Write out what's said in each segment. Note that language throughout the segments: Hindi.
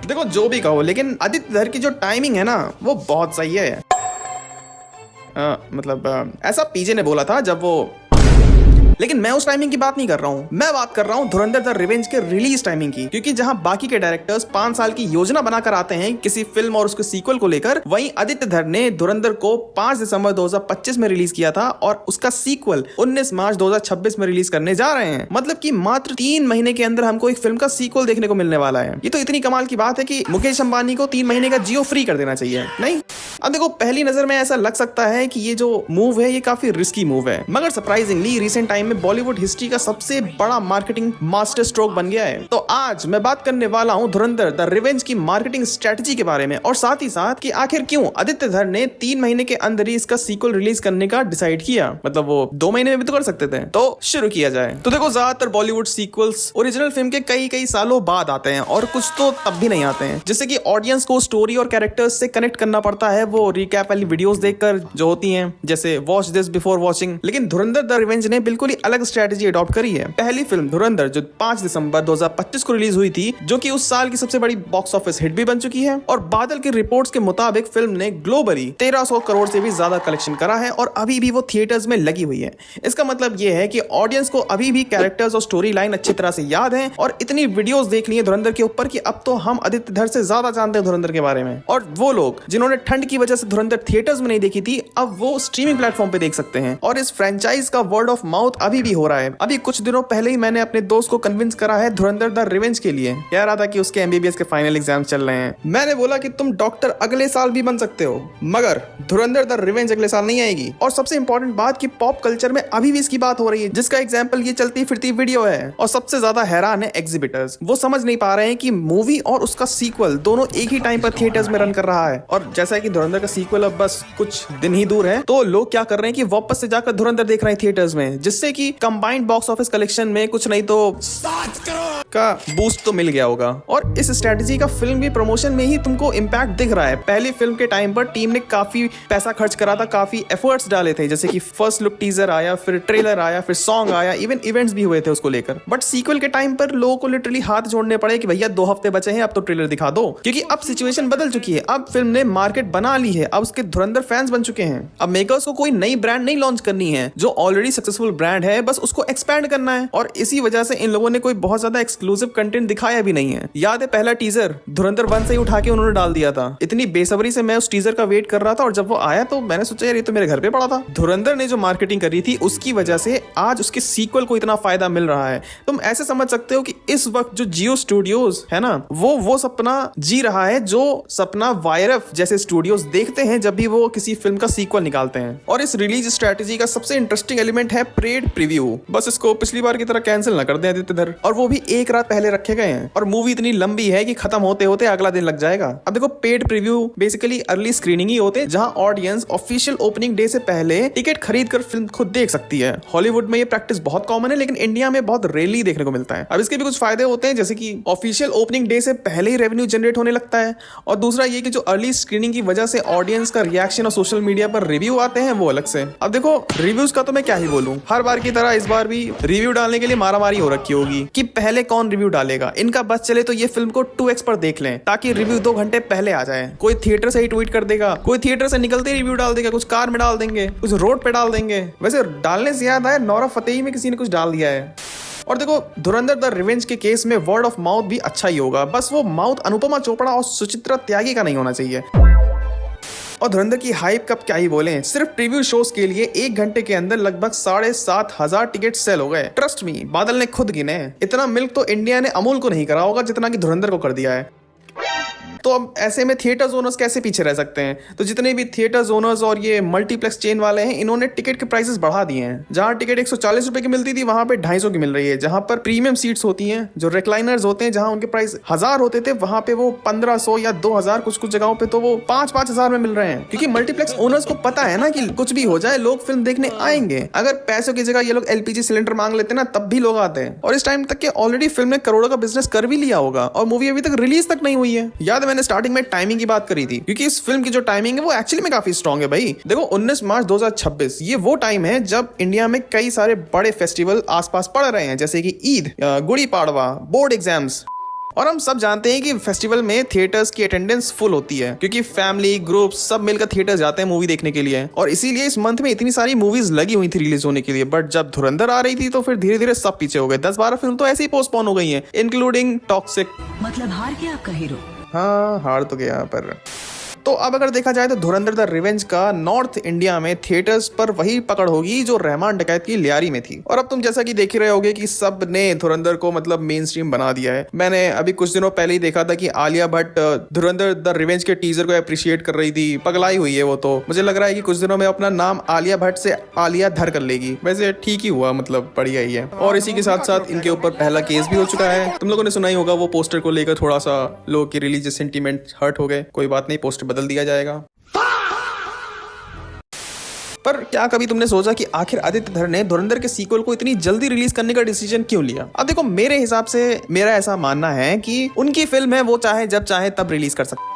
देखो जो भी कहो, लेकिन आदित्य धर की जो टाइमिंग है ना वो बहुत सही है। ऐसा पीजे ने बोला था जब वो, लेकिन मैं उस टाइमिंग की बात नहीं कर रहा हूँ। मैं बात कर रहा हूँ धुरंधर द रिवेंज के रिलीज टाइमिंग की, क्योंकि जहां बाकी के डायरेक्टर्स 5 साल की योजना बनाकर आते हैं किसी फिल्म और उसके सीक्वल को लेकर, वहीं आदित्य धर ने धुरंधर को 5 दिसंबर 2025 में रिलीज किया था और उसका सीक्वल 19 मार्च 2026 में रिलीज करने जा रहे हैं। मतलब कि मात्र 3 महीने के अंदर हमको एक फिल्म का सीक्वल देखने को मिलने वाला है। ये तो इतनी कमाल की बात है कि मुकेश अंबानी को 3 महीने का जियो फ्री कर देना चाहिए। नहीं, अब देखो पहली नजर में ऐसा लग सकता है कि ये जो मूव है ये काफी रिस्की मूव है, मगर सरप्राइजिंगली रिसेंट टाइम में बॉलीवुड हिस्ट्री का सबसे बड़ा मार्केटिंग मास्टर स्ट्रोक बन गया है। तो आज मैं बात करने वाला हूं धुरंधर द रिवेंज की मार्केटिंग स्ट्रेटजी के बारे में, और साथ ही साथ कि आखिर क्यों आदित्य धर ने 3 महीने के अंदर ही इसका सीक्वल रिलीज करने का डिसाइड किया। मतलब वो 2 महीने में भी तो कर सकते थे। तो शुरू किया जाए। तो देखो ज्यादातर बॉलीवुड सीक्वल्स ओरिजिनल फिल्म के कई सालों बाद आते हैं, और कुछ तो तब भी नहीं आते हैं, जिससे कि ऑडियंस को स्टोरी और कैरेक्टर्स से कनेक्ट करना पड़ता है वो रिकैप वाली वीडियोस देखकर जो होती हैं, जैसे वॉच दिस बिफोर वॉचिंग। लेकिन धुरंधर द रिवेंज ने बिल्कुल ही अलग स्ट्रेटजी अडॉप्ट करी है। पहली फिल्म धुरंधर जो 5 दिसंबर 2025 को रिलीज हुई थी, जो कि उस साल की सबसे बड़ी बॉक्स ऑफिस हिट भी बन चुकी है, और बादल की रिपोर्ट्स के मुताबिक फिल्म ने ग्लोबली 1300 करोड़ से भी ज्यादा कलेक्शन करा है, और अभी भी वो थिएटर्स में लगी हुई है। इसका मतलब ये है कि ऑडियंस को अभी भी कैरेक्टर्स और स्टोरी लाइन अच्छी तरह से याद है, और इतनी वीडियोस देख ली है धुरंधर के ऊपर कि अब तो हम आदित्य धर से ज्यादा जानते हैं धुरंधर के बारे में। और वो लोग जिन्होंने ठंड की वजह से धुरंधर थिएटर्स में नहीं देखी थी, अब वो स्ट्रीमिंग प्लेटफॉर्म पे देख सकते हैं। और इस फ्रेंचाइज का वर्ड ऑफ माउथ अभी भी हो रहा है। अभी कुछ दिनों पहले ही मैंने अपने दोस्त को कन्विंस करा है धुरंधर द रिवेंज के लिए। कह रहा था कि उसके एमबीबीएस के फाइनल एग्जाम चल रहे हैं। मैंने बोला कि तुम डॉक्टर अगले साल भी बन सकते हो, मगर धुरंधर द रिवेंज अगले साल नहीं आएगी। और सबसे इंपॉर्टेंट बात कि पॉप कल्चर में अभी भी इसकी बात हो रही है, जिसका एग्जाम्पल ये चलती फिरती वीडियो है। और सबसे ज्यादा हैरान है एग्जिबिटर्स, वो समझ नहीं पा रहे हैं कि मूवी और उसका सीक्वल दोनों एक ही टाइम पर थिएटर्स में रन कर रहा है। और जैसा कि धुरंधर का सीक्वल अब बस कुछ दिन ही दूर है, तो लोग क्या कर रहे हैं कि वापस से जाकर धुरंधर देख रहे हैं थिएटर्स में, जिससे कि कंबाइंड बॉक्स ऑफिस कलेक्शन में कुछ नहीं तो 7 करोड़ का बूस्ट तो मिल गया होगा। और इस स्ट्रेटजी का फिल्म की प्रमोशन में ही तुमको इम्पैक्ट दिख रहा है। पहली फिल्म के टाइम पर टीम ने काफी पैसा खर्च करा था, काफी एफर्ट्स डाले थे, जैसे कि फर्स्ट लुक टीजर आया, फिर ट्रेलर आया, फिर सॉन्ग आया, इवन इवेंट्स भी हुए थे उसको लेकर। बट सीक्वल के टाइम पर लोगों को लिटरली हाथ जोड़ने पड़े कि भैया 2 हफ्ते बचे हैं, अब तो ट्रेलर दिखा दो, क्योंकि अब सिचुएशन बदल चुकी है। अब फिल्म ने मार्केट बना ली है, अब उसके धुरंधर फैंस बन चुके हैं। अब मेकर्स को कोई नई ब्रांड नहीं लॉन्च करनी है, जो ऑलरेडी सक्सेसफुल ब्रांड है बस उसको एक्सपैंड करना है। और इसी वजह से इन लोगों ने कोई बहुत ज्यादा एक्सक्लूसिव कंटेंट दिखाया भी नहीं है। याद है पहला टीजर धुरंधर 1 से ही उठा के उन्होंने डाल दिया था। इतनी बेसब्री से मैं उस टीजर का वेट कर रहा था, और जब वो आया तो मैंने सोचा यार ये तो मेरे घर पे पड़ा था। धुरंधर ने जो मार्केटिंग करी थी उसकी वजह से आज उसके सीक्वल को इतना फायदा मिल रहा है। तुम ऐसे समझ सकते हो कि इस वक्त जो जियो स्टूडियोज है ना, वो सपना जी रहा है जो सपना वायरफ जैसे स्टूडियोज देखते हैं जब भी वो किसी फिल्म का सीक्वल निकालते हैं। और इस रिलीज स्ट्रेटजी का सबसे इंटरेस्टिंग एलिमेंट है पेड प्रीव्यू। बस इसको पिछली बार की तरह कैंसिल ना कर दें आदित्य धर, और वो भी एक रात पहले रखे गए हैं। और मूवी इतनी लंबी है कि खत्म होते होते अगला दिन लग जाएगा। अब देखो paid preview basically early screening ही होते हैं, जहां ऑडियंस ऑफिशियल ओपनिंग डे से पहले टिकट खरीद कर फिल्म खुद देख सकती है। हॉलीवुड में ये प्रैक्टिस बहुत कॉमन है, लेकिन इंडिया में बहुत रेयरली देखने को मिलता है। अब इसके भी कुछ फायदे होते हैं, जैसे कि ऑफिशियल ओपनिंग डे से पहले ही रेवेन्यू जनरेट होने लगता है, और दूसरा ये कि जो अर्ली स्क्रीनिंग की वजह से ऑडियंस का रिएक्शन और सोशल मीडिया पर रिव्यू आते हैं वो अलग से। अब देखो रिव्यूज का तो मैं क्या ही बोलूं, हर बार की तरह इस बार भी रिव्यू डालने के लिए मारामारी हो रखी होगी कि पहले कौन रिव्यू डालेगा। इनका बस चले तो ये फिल्म को 2x पर देख लें, ताकि रिव्यू 2 घंटे पहले आ जाए। कोई थिएटर से ही ट्वीट कर देगा, कोई थिएटर से निकलते ही रिव्यू डाल देगा, कुछ कार में डाल देंगे, कुछ रोड पे डाल देंगे। वैसे डालने से याद आया नौरा फतेही में किसी ने कुछ डाल दिया है। और देखो धुरंधर द रिवेंज के केस में वर्ड ऑफ माउथ भी अच्छा ही होगा, बस वो माउथ अनुपमा चोपड़ा और सुचित्रा त्यागी का नहीं होना चाहिए। और धुरंधर की हाइप कब क्या ही बोलें, सिर्फ प्रीव्यू शोज के लिए 1 घंटे के अंदर लगभग 7,500 टिकट सेल हो गए। ट्रस्ट मी, बादल ने खुद गिने। इतना मिल्क तो इंडिया ने अमूल को नहीं करा होगा जितना कि धुरंधर को कर दिया है। तो अब ऐसे में थिएटर्स ओनर्स कैसे पीछे रह सकते हैं? तो जितने भी थिएटर्स ओनर्स और ये मल्टीप्लेक्स चेन वाले हैं, इन्होंने टिकट के प्राइसेस बढ़ा दिए हैं। जहां टिकट 140 रुपए की मिलती थी वहां पे 250 की मिल रही है। जहां पर प्रीमियम सीट्स होती हैं, जो रिक्लाइनर्स होते हैं, जहां उनके प्राइस 1000 होते थे, वहां पे वो 1500 या 2000, कुछ जगहों पे तो वो 5,000 में मिल रहे हैं। क्योंकि मल्टीप्लेक्स ओनर्स को पता है ना कि कुछ भी हो जाए लोग फिल्म देखने आएंगे। अगर पैसों की जगह ये लोग LPG सिलेंडर मांग लेते ना, तब भी लोग आते हैं। और इस टाइम तक के ऑलरेडी फिल्म ने करोड़ों का बिजनेस कर भी लिया होगा, और मूवी अभी तक रिलीज तक नहीं हुई है। याद है मैंने स्टार्टिंग में टाइमिंग की बात करी थी, क्योंकि इस फिल्म की जो टाइमिंग है वो एक्चुअली में काफी स्ट्रांग है भाई। देखो 19 मार्च 2026 ये वो टाइम है जब इंडिया में कई सारे बड़े फेस्टिवल आसपास पड़ रहे हैं, जैसे कि ईद, गुड़ी पाड़वा, बोर्ड एग्जाम्स। और हम सब जानते हैं कि फेस्टिवल में थिएटर्स की अटेंडेंस फुल होती है क्योंकि फैमिली ग्रुप सब मिलकर थिएटर जाते हैं मूवी देखने के लिए, और इसीलिए इस मंथ में इतनी सारी मूवीज लगी हुई थी रिलीज होने के लिए। बट जब धुरंधर आ रही थी तो फिर धीरे धीरे सब पीछे हो गए। 10-12 फिल्म तो ऐसे ही पोस्टपोन हो गई हैं, इंक्लूडिंग टॉक्सिक। मतलब हार गया आपका हीरो? हाँ, हार तो गया पर। तो अब अगर देखा जाए तो धुरंधर द रिवेंज का नॉर्थ इंडिया में थिएटर्स पर वही पकड़ होगी जो रहमान डकैत की लियारी में थी। और अब तुम जैसा कि देख ही रहे होगे कि सब ने धुरंधर को मतलब मेन स्ट्रीम बना दिया है। मैंने अभी कुछ दिनों पहले ही देखा था कि आलिया भट्ट धुरंधर द रिवेंज के टीजर को अप्रिशिएट कर रही थी। पगलाई हुई है वो तो। मुझे लग रहा है कि कुछ दिनों में अपना नाम आलिया भट्ट से आलिया धर कर लेगी। वैसे ठीक ही हुआ, मतलब बढ़िया ही है। और इसी के साथ साथ इनके ऊपर पहला केस भी हो चुका है। तुम लोगों ने सुना ही होगा, वो पोस्टर को लेकर थोड़ा सा लोगों की रिलीजियस सेंटीमेंट हर्ट हो गए। कोई बात नहीं, पोस्टर बदल दिया जाएगा। पर क्या कभी तुमने सोचा कि आखिर आदित्य धर ने धुरंधर के सीक्वल को इतनी जल्दी रिलीज करने का डिसीजन क्यों लिया? अब देखो, मेरे हिसाब से मेरा ऐसा मानना है कि उनकी फिल्म है, वो चाहे जब चाहे तब रिलीज कर सकते।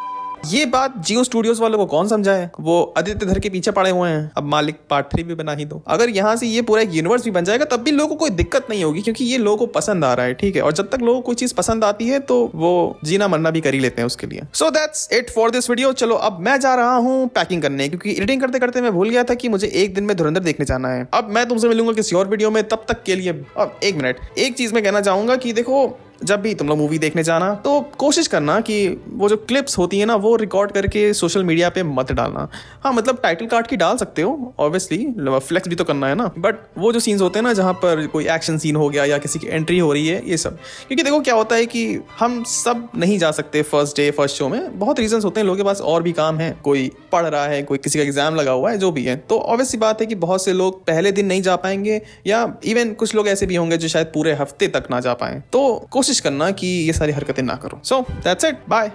ये बात जियो स्टूडियोज वालों को कौन समझाए? वो आदित्य धर के पीछे पड़े हुए हैं। अब मालिक पार्ट 3 भी बना ही दो। अगर यहाँ से ये पूरा एक यूनिवर्स भी बन जाएगा तब भी लोगों को कोई दिक्कत नहीं होगी क्योंकि ये लोगों को पसंद आ रहा है, ठीक है। और जब तक लोगों को कोई चीज पसंद आती है तो वो जीना मरना भी कर ही लेते हैं उसके लिए। सो that's it for this video. चलो अब मैं जा रहा हूँ पैकिंग करने, क्योंकि एडिटिंग करते करते मैं भूल गया था कि मुझे एक दिन में धुरंधर देखने जाना है। अब मैं तुमसे मिलूंगा किसी और वीडियो में, तब तक के लिए। अब एक मिनट, एक चीज मैं कहना चाहूंगा कि देखो, जब भी तुम लोग मूवी देखने जाना तो कोशिश करना कि वो जो क्लिप्स होती है ना, वो रिकॉर्ड करके सोशल मीडिया पे मत डालना। हाँ, मतलब टाइटल कार्ड की डाल सकते हो, ऑब्वियसली फ्लेक्स भी तो करना है ना। बट वो जो सीन्स होते हैं ना, जहाँ पर कोई एक्शन सीन हो गया या किसी की एंट्री हो रही है, ये सब, क्योंकि देखो क्या होता है कि हम सब नहीं जा सकते फर्स्ट डे फर्स्ट शो में। बहुत रीजंस होते हैं, लोगों के पास और भी काम है, कोई पढ़ रहा है, कोई किसी का एग्जाम लगा हुआ है, जो भी है। तो ऑब्वियस सी बात है कि बहुत से लोग पहले दिन नहीं जा पाएंगे, या इवन कुछ लोग ऐसे भी होंगे जो शायद पूरे हफ्ते तक ना जा पाए। तो कोशिश करना कि ये सारी हरकतें ना करो। So that's it, bye.